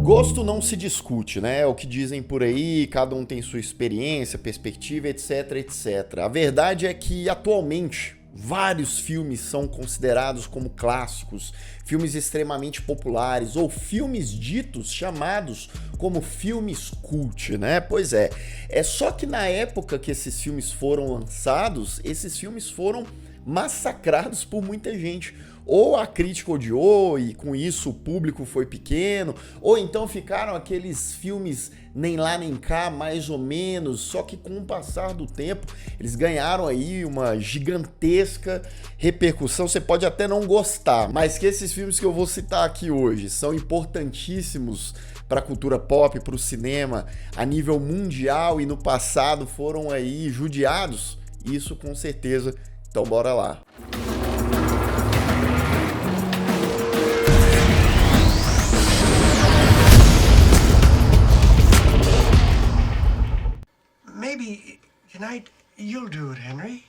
Gosto não se discute, né? É o que dizem por aí, cada um tem sua experiência, perspectiva, etc, etc. A verdade é que, atualmente, vários filmes são considerados como clássicos, filmes extremamente populares ou filmes ditos chamados como filmes cult, né? Pois é só que na época que esses filmes foram lançados, esses filmes foram massacrados por muita gente. Ou a crítica odiou e com isso o público foi pequeno, ou então ficaram aqueles filmes nem lá nem cá, mais ou menos, só que com o passar do tempo eles ganharam aí uma gigantesca repercussão. Você pode até não gostar, mas que esses filmes que eu vou citar aqui hoje são importantíssimos para a cultura pop, para o cinema, a nível mundial, e no passado foram aí judiados, isso com certeza. Então bora lá. Maybe tonight you'll do it, Henry.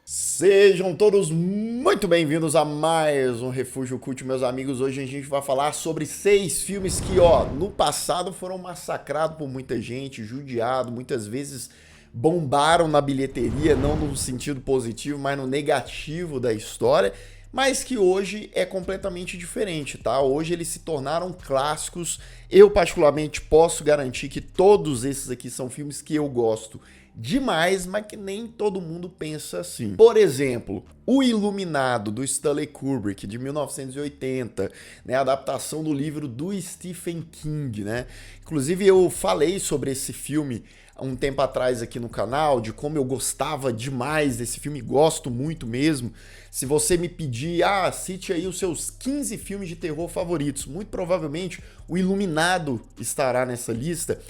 Sejam todos muito bem-vindos a mais um Refúgio Cult, meus amigos. Hoje a gente vai falar sobre 6 filmes que, no passado foram massacrados por muita gente, judiados, muitas vezes bombaram na bilheteria, não no sentido positivo, mas no negativo da história, mas que hoje é completamente diferente, tá? Hoje eles se tornaram clássicos. Eu, particularmente, posso garantir que todos esses aqui são filmes que eu gosto demais, mas que nem todo mundo pensa assim. Por exemplo, O Iluminado, do Stanley Kubrick, de 1980, né, a adaptação do livro do Stephen King, né? Inclusive, eu falei sobre esse filme há um tempo atrás aqui no canal, de como eu gostava demais desse filme, gosto muito mesmo. Se você me pedir, cite aí os seus 15 filmes de terror favoritos, muito provavelmente O Iluminado estará nessa lista.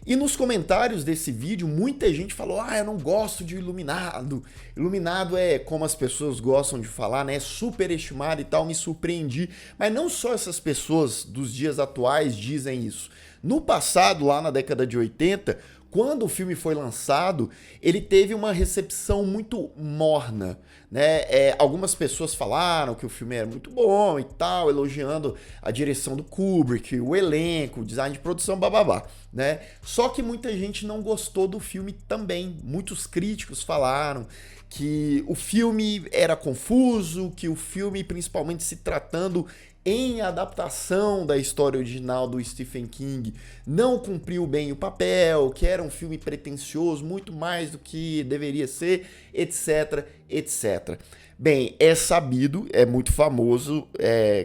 E nos comentários desse vídeo, muita gente falou, eu não gosto de Iluminado. Iluminado é, como as pessoas gostam de falar, né, superestimado e tal, me surpreendi. Mas não só essas pessoas dos dias atuais dizem isso. No passado, lá na década de 80, quando o filme foi lançado, ele teve uma recepção muito morna, né? Algumas pessoas falaram que o filme era muito bom e tal, elogiando a direção do Kubrick, o elenco, o design de produção, bababá, né? Só que muita gente não gostou do filme também. Muitos críticos falaram que o filme era confuso, que o filme, principalmente se tratando em adaptação da história original do Stephen King, não cumpriu bem o papel, que era um filme pretensioso, muito mais do que deveria ser, etc, etc. Bem, é sabido, é muito famoso,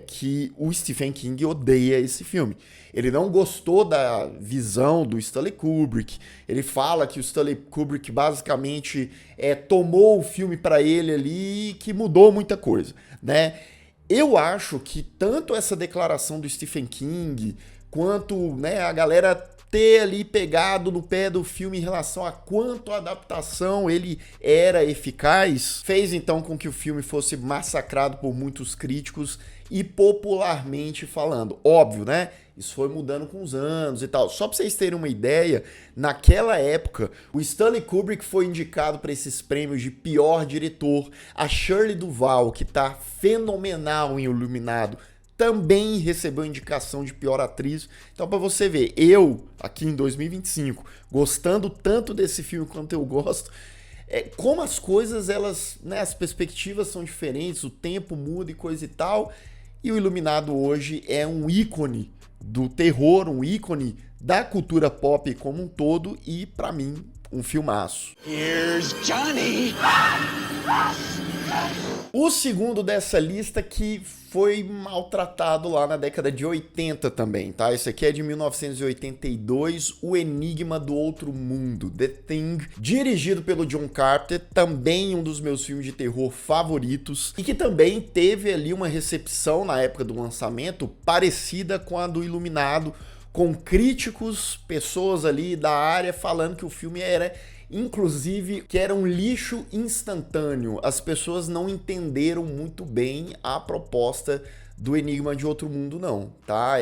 que o Stephen King odeia esse filme. Ele não gostou da visão do Stanley Kubrick. Ele fala que o Stanley Kubrick basicamente tomou o filme para ele ali e que mudou muita coisa, né? Eu acho que tanto essa declaração do Stephen King, quanto, né, a galera ter ali pegado no pé do filme em relação a quanto a adaptação ele era eficaz, fez então com que o filme fosse massacrado por muitos críticos e popularmente falando. Óbvio, né? Isso foi mudando com os anos e tal. Só pra vocês terem uma ideia, naquela época, o Stanley Kubrick foi indicado para esses prêmios de pior diretor. A Shirley Duvall, que tá fenomenal em Iluminado, também recebeu indicação de pior atriz. Então, pra você ver, eu, aqui em 2025, gostando tanto desse filme quanto eu gosto, como as coisas, elas, né, as perspectivas são diferentes, o tempo muda e coisa e tal. E o Iluminado hoje é um ícone do terror, um ícone da cultura pop como um todo e, pra mim, um filmaço. Here's Johnny! O segundo dessa lista que foi maltratado lá na década de 80 também, tá? Esse aqui é de 1982, O Enigma do Outro Mundo, The Thing, dirigido pelo John Carpenter, também um dos meus filmes de terror favoritos, e que também teve ali uma recepção na época do lançamento parecida com a do Iluminado, com críticos, pessoas ali da área falando que o filme era, inclusive, que era um lixo instantâneo. As pessoas não entenderam muito bem a proposta do Enigma de Outro Mundo, não, tá?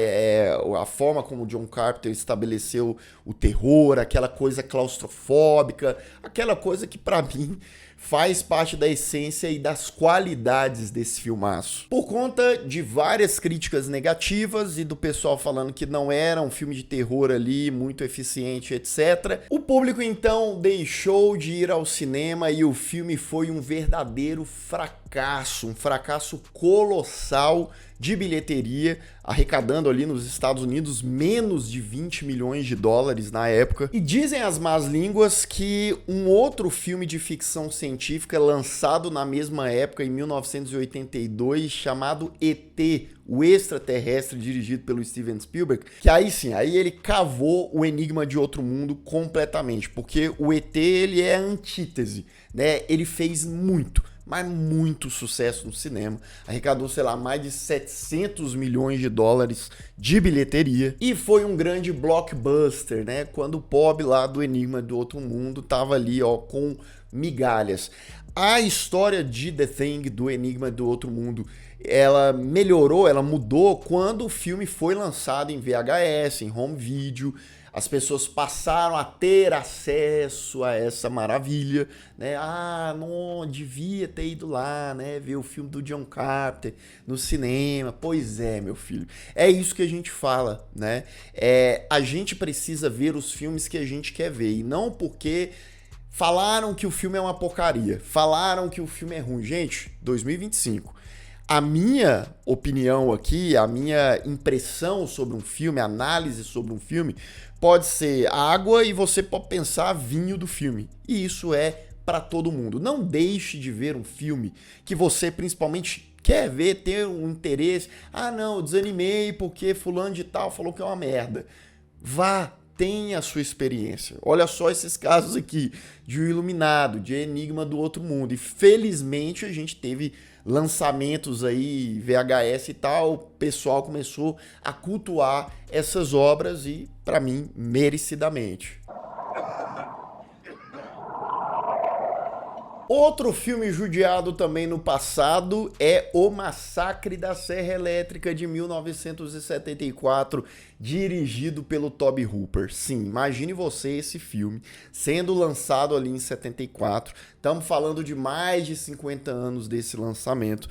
A forma como o John Carpenter estabeleceu o terror, aquela coisa claustrofóbica, aquela coisa que, pra mim, faz parte da essência e das qualidades desse filmaço. Por conta de várias críticas negativas e do pessoal falando que não era um filme de terror ali muito eficiente, etc., o público então deixou de ir ao cinema e o filme foi um verdadeiro fracasso, um fracasso colossal de bilheteria, arrecadando ali nos Estados Unidos menos de 20 milhões de dólares na época. E dizem as más línguas que um outro filme de ficção científica lançado na mesma época, em 1982, chamado ET, o Extraterrestre, dirigido pelo Steven Spielberg, que aí sim, aí ele cavou o Enigma de Outro Mundo completamente, porque o ET, ele é a antítese, né? Ele fez muito, mas muito sucesso no cinema, arrecadou, sei lá, mais de 700 milhões de dólares de bilheteria e foi um grande blockbuster, né, quando o pobre lá do Enigma do Outro Mundo tava ali, ó, com migalhas. A história de The Thing, do Enigma do Outro Mundo, ela melhorou, ela mudou quando o filme foi lançado em VHS, em home video. As pessoas passaram a ter acesso a essa maravilha, né? Ah, não, devia ter ido lá, né? Ver o filme do John Carpenter no cinema. Pois é, meu filho. É isso que a gente fala, né? A gente precisa ver os filmes que a gente quer ver. E não porque falaram que o filme é uma porcaria. Falaram que o filme é ruim. Gente, 2025. A minha opinião aqui, a minha impressão sobre um filme, análise sobre um filme, pode ser água e você pode pensar vinho do filme. E isso é para todo mundo. Não deixe de ver um filme que você principalmente quer ver, ter um interesse. Ah, não, eu desanimei porque fulano de tal falou que é uma merda. Vá, tenha a sua experiência. Olha só esses casos aqui de O Iluminado, de Enigma do Outro Mundo. E felizmente a gente teve lançamentos aí, VHS e tal, o pessoal começou a cultuar essas obras e, para mim, merecidamente. Outro filme judiado também no passado é O Massacre da Serra Elétrica, de 1974, dirigido pelo Tobe Hooper. Sim, imagine você esse filme sendo lançado ali em 74. Estamos falando de mais de 50 anos desse lançamento.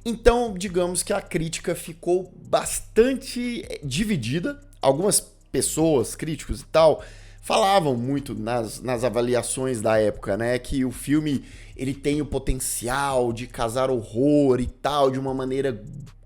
Então, digamos que a crítica ficou bastante dividida. Algumas pessoas, críticos e tal, falavam muito nas avaliações da época, né, que o filme ele tem o potencial de causar horror e tal, de uma maneira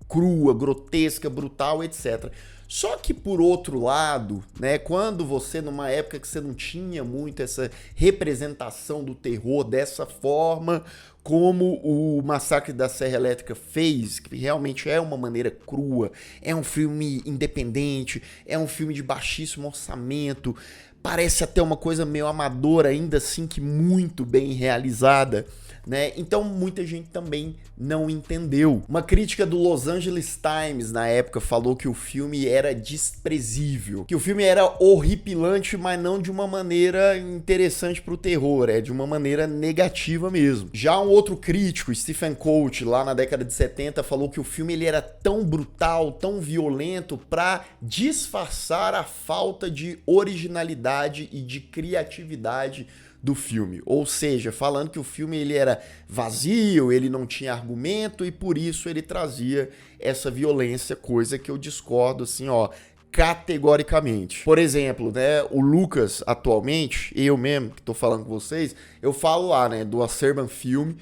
crua, grotesca, brutal, etc. Só que, por outro lado, né, quando você, numa época que você não tinha muito essa representação do terror dessa forma, como o Massacre da Serra Elétrica fez, que realmente é uma maneira crua, é um filme independente, é um filme de baixíssimo orçamento, parece até uma coisa meio amadora, ainda assim que muito bem realizada, né? Então muita gente também não entendeu. Uma crítica do Los Angeles Times na época falou que o filme era desprezível, que o filme era horripilante, mas não de uma maneira interessante pro terror, de uma maneira negativa mesmo. Já um outro crítico, Stephen Coach, lá na década de 70, falou que o filme ele era tão brutal, tão violento, para disfarçar a falta de originalidade e de criatividade do filme, ou seja, falando que o filme ele era vazio, ele não tinha argumento e por isso ele trazia essa violência, coisa que eu discordo assim, ó, categoricamente. Por exemplo, né, o Lucas atualmente, eu mesmo que tô falando com vocês, eu falo lá, né, do A Serbian Film,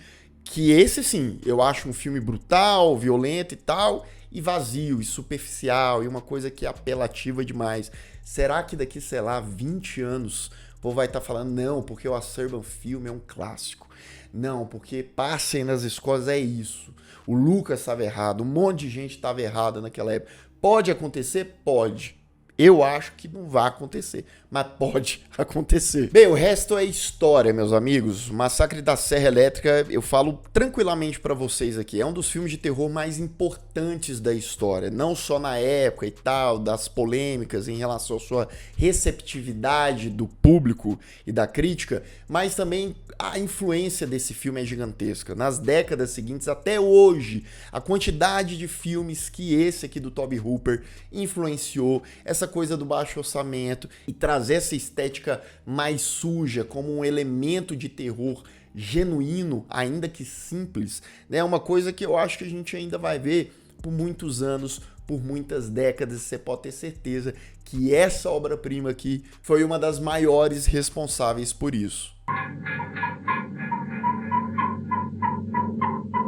que esse sim, eu acho um filme brutal, violento e tal, e vazio, e superficial, e uma coisa que é apelativa demais. Será que daqui, sei lá, 20 anos o povo vai estar falando, não, porque o A Serbian Film é um clássico. Não, porque Passem nas Escolas é isso. O Lucas estava errado, um monte de gente estava errada naquela época. Pode acontecer? Pode. Eu acho que não vai acontecer, mas pode acontecer. Bem, o resto é história, meus amigos. Massacre da Serra Elétrica, eu falo tranquilamente pra vocês aqui, é um dos filmes de terror mais importantes da história. Não só na época e tal, das polêmicas em relação à sua receptividade do público e da crítica, mas também a influência desse filme é gigantesca. Nas décadas seguintes, até hoje, a quantidade de filmes que esse aqui do Tobe Hooper influenciou, essa coisa do baixo orçamento e trazer essa estética mais suja como um elemento de terror genuíno, ainda que simples, né? É uma coisa que eu acho que a gente ainda vai ver por muitos anos, por muitas décadas. Você pode ter certeza que essa obra-prima aqui foi uma das maiores responsáveis por isso.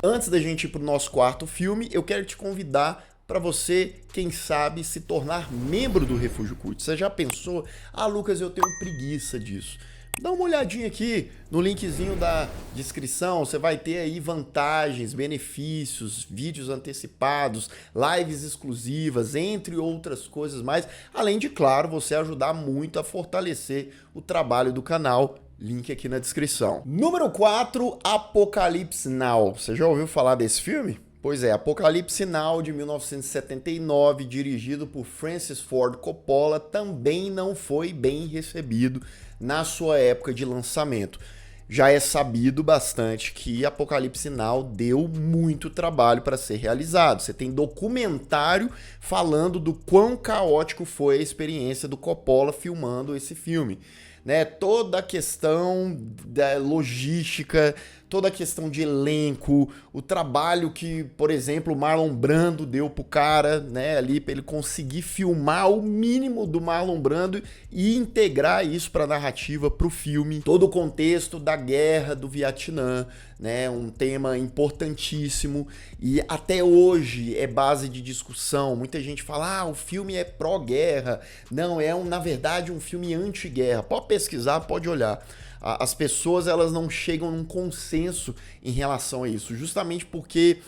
Antes da gente ir para o nosso quarto filme, eu quero te convidar para você, quem sabe, se tornar membro do Refúgio Cult. Você já pensou? Ah, Lucas, eu tenho preguiça disso. Dá uma olhadinha aqui no linkzinho da descrição, você vai ter aí vantagens, benefícios, vídeos antecipados, lives exclusivas, entre outras coisas mais, além de, claro, você ajudar muito a fortalecer o trabalho do canal. Link aqui na descrição. Número 4, Apocalipse Now. Você já ouviu falar desse filme? Pois é, Apocalipse Now, de 1979, dirigido por Francis Ford Coppola, também não foi bem recebido na sua época de lançamento. Já é sabido bastante que Apocalipse Now deu muito trabalho para ser realizado. Você tem documentário falando do quão caótico foi a experiência do Coppola filmando esse filme. Né, toda a questão da logística, toda a questão de elenco, o trabalho que, por exemplo, o Marlon Brando deu pro cara, né, ali para ele conseguir filmar o mínimo do Marlon Brando e integrar isso para a narrativa, pro filme, todo o contexto da guerra do Vietnã, né, um tema importantíssimo e até hoje é base de discussão. Muita gente fala, o filme é pró-guerra. Não, na verdade um filme anti-guerra. Pode pesquisar, pode olhar. As pessoas, elas não chegam num consenso em relação a isso, justamente porque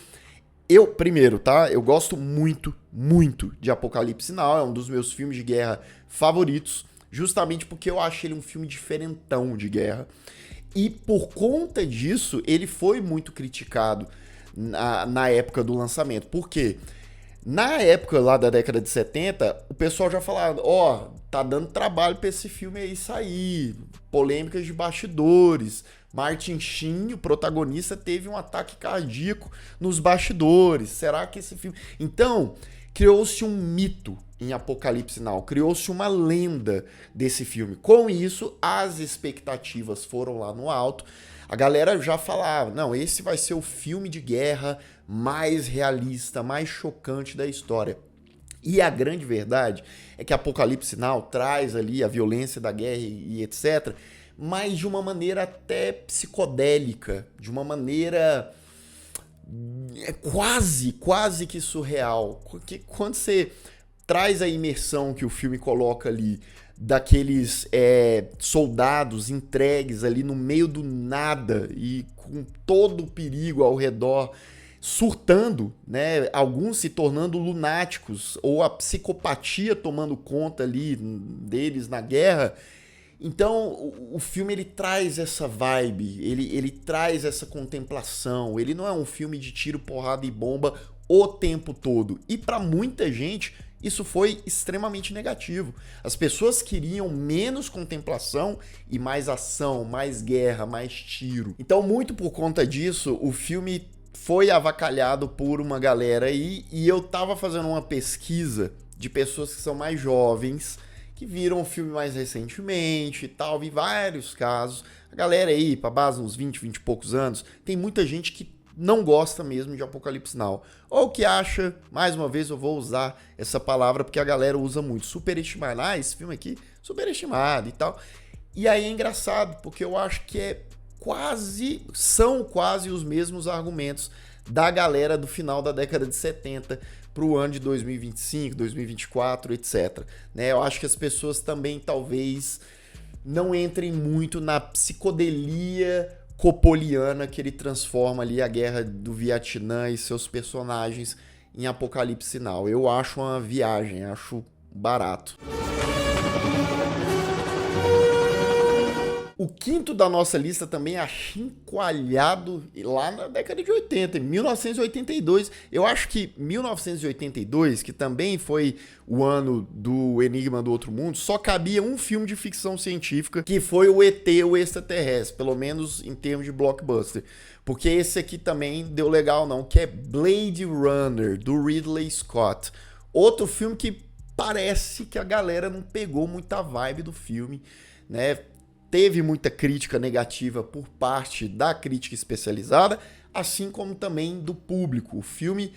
primeiro, tá? Eu gosto muito, muito de Apocalipse Now, é um dos meus filmes de guerra favoritos, justamente porque eu acho ele um filme diferentão de guerra. E por conta disso, ele foi muito criticado na época do lançamento. Por quê? Na época lá da década de 70, o pessoal já falava, tá dando trabalho pra esse filme aí sair, polêmicas de bastidores, Martin Sheen, o protagonista, teve um ataque cardíaco nos bastidores, será que esse filme... Então, criou-se um mito em Apocalipse Now, criou-se uma lenda desse filme. Com isso, as expectativas foram lá no alto, a galera já falava, não, esse vai ser o filme de guerra mais realista, mais chocante da história. E a grande verdade é que Apocalipse Now traz ali a violência da guerra e etc., mas de uma maneira até psicodélica, de uma maneira quase que surreal. Porque quando você traz a imersão que o filme coloca ali, daqueles soldados entregues ali no meio do nada e com todo o perigo ao redor, surtando, né? Alguns se tornando lunáticos, ou a psicopatia tomando conta ali deles na guerra. Então o filme, ele traz essa vibe, ele traz essa contemplação. Ele não é um filme de tiro, porrada e bomba o tempo todo. E para muita gente isso foi extremamente negativo. As pessoas queriam menos contemplação e mais ação, mais guerra, mais tiro. Então, muito por conta disso, o filme foi avacalhado por uma galera aí, e eu tava fazendo uma pesquisa de pessoas que são mais jovens, que viram o filme mais recentemente e tal, vi vários casos. A galera aí, pra base uns 20 e poucos anos, tem muita gente que não gosta mesmo de Apocalipse Now. Ou que acha, mais uma vez eu vou usar essa palavra porque a galera usa muito, superestimado. Esse filme aqui, superestimado e tal. E aí é engraçado, porque eu acho que são quase os mesmos argumentos da galera do final da década de 70 pro ano de 2025, 2024, etc. Né? Eu acho que as pessoas também talvez não entrem muito na psicodelia coppoliana que ele transforma ali a guerra do Vietnã e seus personagens em Apocalipse Now. Eu acho uma viagem, acho barato. O quinto da nossa lista também é achincalhado lá na década de 80, em 1982. Eu acho que 1982, que também foi o ano do Enigma do Outro Mundo, só cabia um filme de ficção científica, que foi o ET, o Extraterrestre, pelo menos em termos de blockbuster. Porque esse aqui também deu legal não, que é Blade Runner, do Ridley Scott. Outro filme que parece que a galera não pegou muita vibe do filme, né? teve muita crítica negativa por parte da crítica especializada, assim como também do público. O filme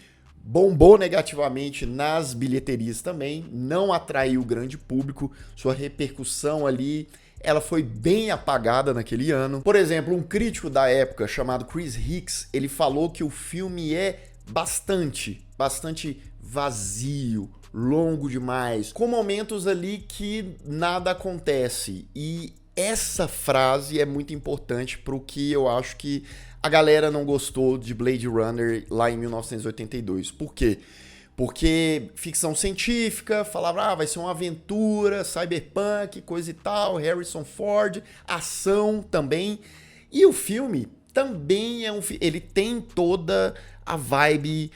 bombou negativamente nas bilheterias também, não atraiu o grande público, sua repercussão ali, ela foi bem apagada naquele ano. Por exemplo, um crítico da época chamado Chris Hicks, ele falou que o filme é bastante vazio, longo demais, com momentos ali que nada acontece. E essa frase é muito importante para o que eu acho que a galera não gostou de Blade Runner lá em 1982. Por quê? Porque ficção científica, falava, vai ser uma aventura, cyberpunk, coisa e tal, Harrison Ford, ação também. E o filme também ele tem toda a vibe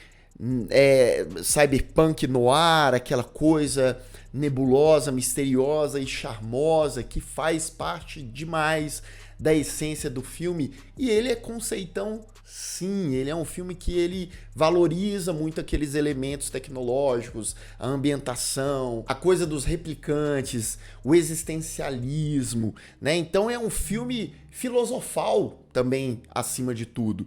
cyberpunk no ar, aquela coisa nebulosa, misteriosa e charmosa que faz parte demais da essência do filme. E ele é conceitão, sim, ele é um filme que ele valoriza muito aqueles elementos tecnológicos, a ambientação, a coisa dos replicantes, o existencialismo, né? Então é um filme filosofal também, acima de tudo.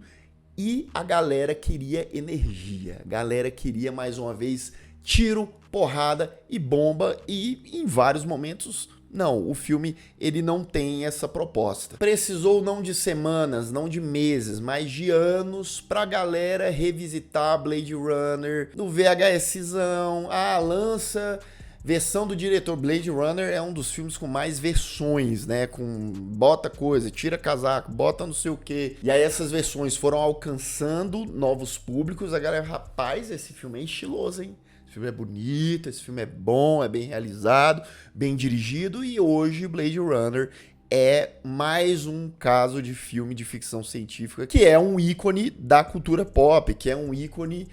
E a galera queria energia, a galera queria mais uma vez tiro, porrada e bomba, e em vários momentos não, o filme ele não tem essa proposta. Precisou não de semanas, não de meses, mas de anos pra galera revisitar Blade Runner no VHSzão. Lança versão do diretor. Blade Runner é um dos filmes com mais versões, né? Com bota coisa, tira casaco, bota não sei o quê. E aí essas versões foram alcançando novos públicos. A galera, rapaz, esse filme é estiloso, hein? Esse filme é bonito, esse filme é bom, é bem realizado, bem dirigido, e hoje Blade Runner é mais um caso de filme de ficção científica que é um ícone da cultura pop, que é um ícone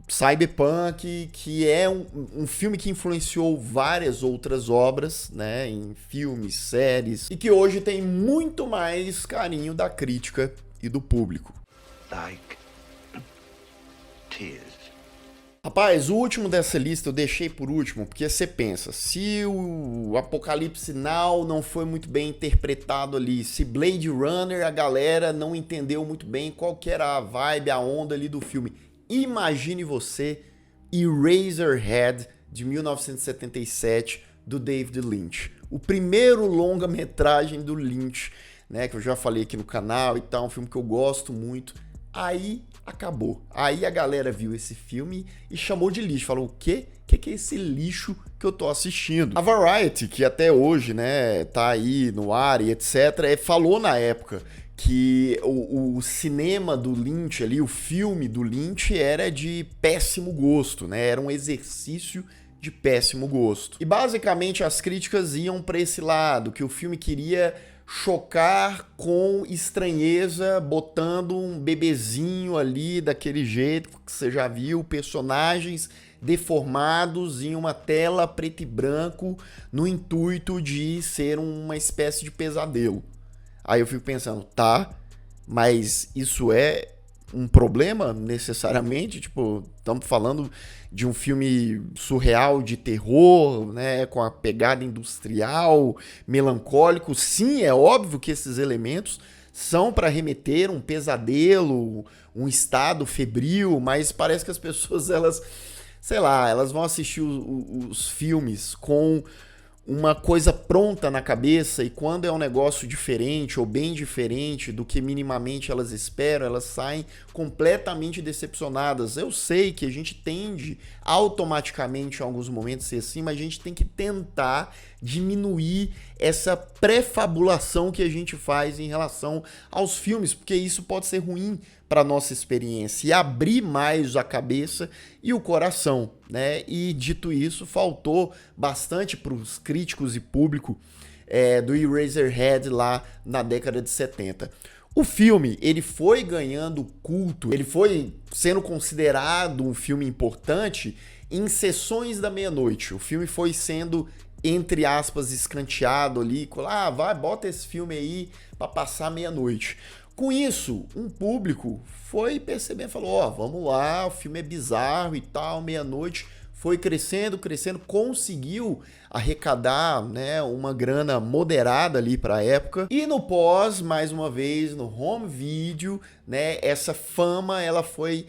cyberpunk, que é um filme que influenciou várias outras obras, né, em filmes, séries, e que hoje tem muito mais carinho da crítica e do público. Like tears. Rapaz, o último dessa lista eu deixei por último, porque você pensa, se o Apocalipse Now não foi muito bem interpretado ali, se Blade Runner a galera não entendeu muito bem qual que era a vibe, a onda ali do filme, imagine você Eraserhead, de 1977, do David Lynch. O primeiro longa-metragem do Lynch, né, que eu já falei aqui no canal e tal, um filme que eu gosto muito. Aí acabou. Aí a galera viu esse filme e chamou de lixo. Falou, o quê? O que é esse lixo que eu tô assistindo? A Variety, que até hoje, né, tá aí no ar e etc., falou na época que o cinema do Lynch ali, o filme do Lynch era de péssimo gosto, né? Era um exercício de péssimo gosto. E basicamente as críticas iam para esse lado, que o filme queria chocar com estranheza, botando um bebezinho ali daquele jeito que você já viu, personagens deformados em uma tela preto e branco no intuito de ser uma espécie de pesadelo. Aí eu fico pensando, tá, mas isso é um problema necessariamente? Tipo, estamos falando de um filme surreal de terror, né, com a pegada industrial, melancólico. Sim, é óbvio que esses elementos são para remeter um pesadelo, um estado febril, mas parece que as pessoas, elas, sei lá, elas vão assistir os filmes com uma coisa pronta na cabeça, e quando é um negócio diferente ou bem diferente do que minimamente elas esperam, elas saem completamente decepcionadas. Eu sei que a gente tende automaticamente em alguns momentos a ser assim, mas a gente tem que tentar diminuir essa pré-fabulação que a gente faz em relação aos filmes, porque isso pode ser ruim para nossa experiência, e abrir mais a cabeça e o coração, né? E dito isso, faltou bastante para os críticos e público do Eraserhead lá na década de 70. O filme, ele foi ganhando culto, ele foi sendo considerado um filme importante em sessões da meia-noite. O filme foi sendo, entre aspas, escanteado ali, vai, bota esse filme aí para passar meia-noite. Com isso, um público foi percebendo, falou, vamos lá, o filme é bizarro e tal, meia-noite, foi crescendo, conseguiu arrecadar, né, uma grana moderada ali para a época. E no pós, mais uma vez, no home video, né, essa fama ela foi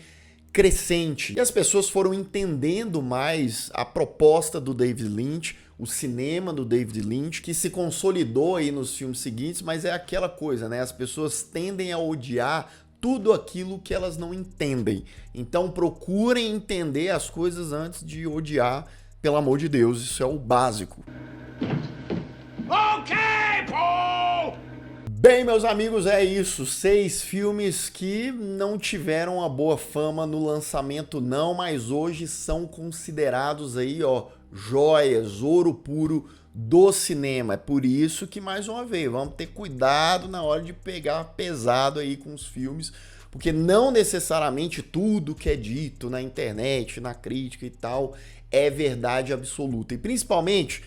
crescente. E as pessoas foram entendendo mais a proposta do David Lynch, o cinema do David Lynch, que se consolidou aí nos filmes seguintes, mas é aquela coisa, né? As pessoas tendem a odiar tudo aquilo que elas não entendem. Então procurem entender as coisas antes de odiar, pelo amor de Deus, isso é o básico. Ok, Paul! Bem, meus amigos, é isso. 6 filmes que não tiveram uma boa fama no lançamento não, mas hoje são considerados aí, ó, joias, ouro puro do cinema. É por isso que, mais uma vez, vamos ter cuidado na hora de pegar pesado aí com os filmes, porque não necessariamente tudo que é dito na internet, na crítica e tal, é verdade absoluta. E principalmente,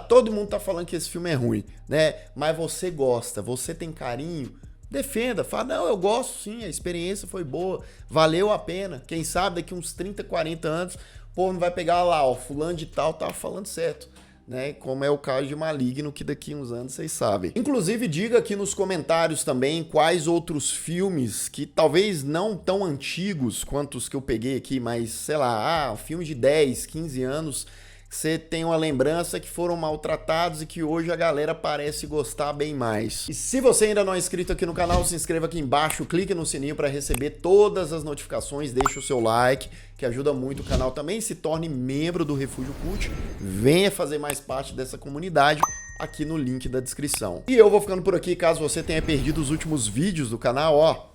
todo mundo tá falando que esse filme é ruim, né? Mas você gosta, você tem carinho, defenda, fala, não, eu gosto sim, a experiência foi boa, valeu a pena. Quem sabe daqui uns 30, 40 anos, o povo não vai pegar lá, ó, fulano de tal tava falando certo, né? Como é o caso de Maligno, que daqui uns anos vocês sabem. Inclusive, diga aqui nos comentários também quais outros filmes que talvez não tão antigos quanto os que eu peguei aqui, mas sei lá, filme de 10, 15 anos, você tem uma lembrança que foram maltratados e que hoje a galera parece gostar bem mais. E se você ainda não é inscrito aqui no canal, se inscreva aqui embaixo, clique no sininho para receber todas as notificações, deixe o seu like, que ajuda muito o canal também, se torne membro do Refúgio Cult, venha fazer mais parte dessa comunidade aqui no link da descrição. E eu vou ficando por aqui, caso você tenha perdido os últimos vídeos do canal, ó,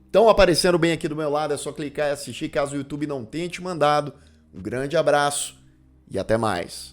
estão aparecendo bem aqui do meu lado, é só clicar e assistir, caso o YouTube não tenha te mandado. Um grande abraço e até mais.